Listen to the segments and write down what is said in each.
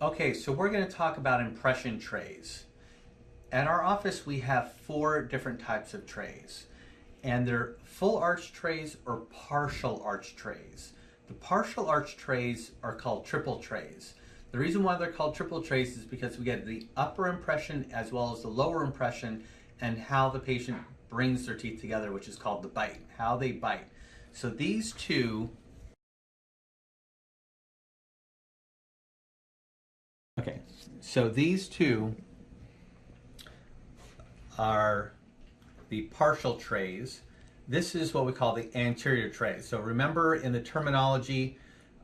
Okay, so we're going to talk about impression trays. At our office, we have 4 different types of trays, and they're full arch trays or partial arch trays. The partial arch trays are called triple trays. The reason why they're called triple trays is because we get the upper impression as well as the lower impression and how the patient brings their teeth together, which is called the bite, how they bite. So these two Okay, so these two are the partial trays. This is what we call the anterior tray. So remember, in the terminology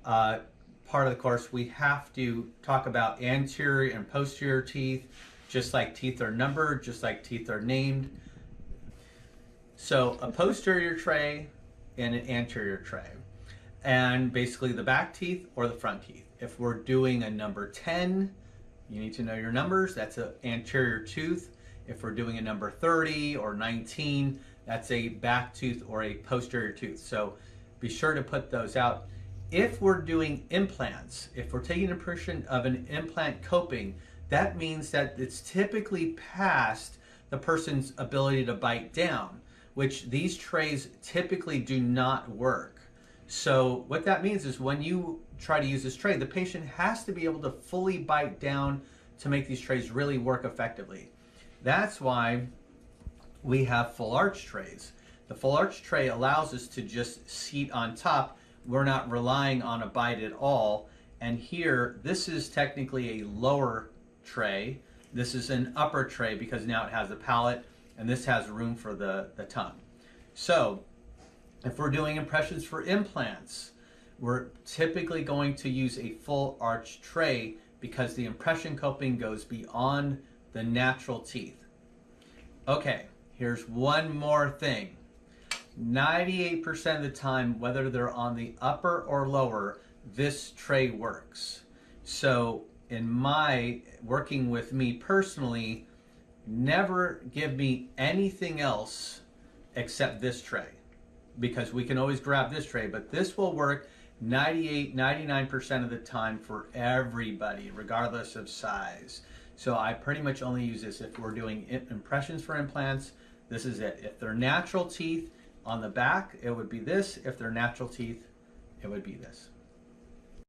part of the course, we have to talk about anterior and posterior teeth, just like teeth are numbered, just like teeth are named. So a posterior tray and an anterior tray, and basically the back teeth or the front teeth. If we're doing a number 10, you need to know your numbers. That's an anterior tooth. If we're doing a number 30 or 19, that's a back tooth or a posterior tooth. So be sure to put those out. If we're doing implants, if we're taking a portion of an implant coping, that means that it's typically past the person's ability to bite down, which these trays typically do not work. So what that means is when you try to use this tray, the patient has to be able to fully bite down to make these trays really work effectively. That's why we have full arch trays. The full arch tray allows us to just seat on top. We're not relying on a bite at all. And here, this is technically a lower tray. This is an upper tray because now it has a palate, and this has room for the tongue. So if we're doing impressions for implants, we're typically going to use a full arch tray because the impression coping goes beyond the natural teeth. Okay, here's one more thing. 98% of the time, whether they're on the upper or lower, this tray works. So in my working with me personally, never give me anything else except this tray, because we can always grab this tray, but this will work 99% of the time for everybody, regardless of size. So I pretty much only use this if we're doing impressions for implants. This is it. If they're natural teeth on the back, it would be this. If they're natural teeth, it would be this.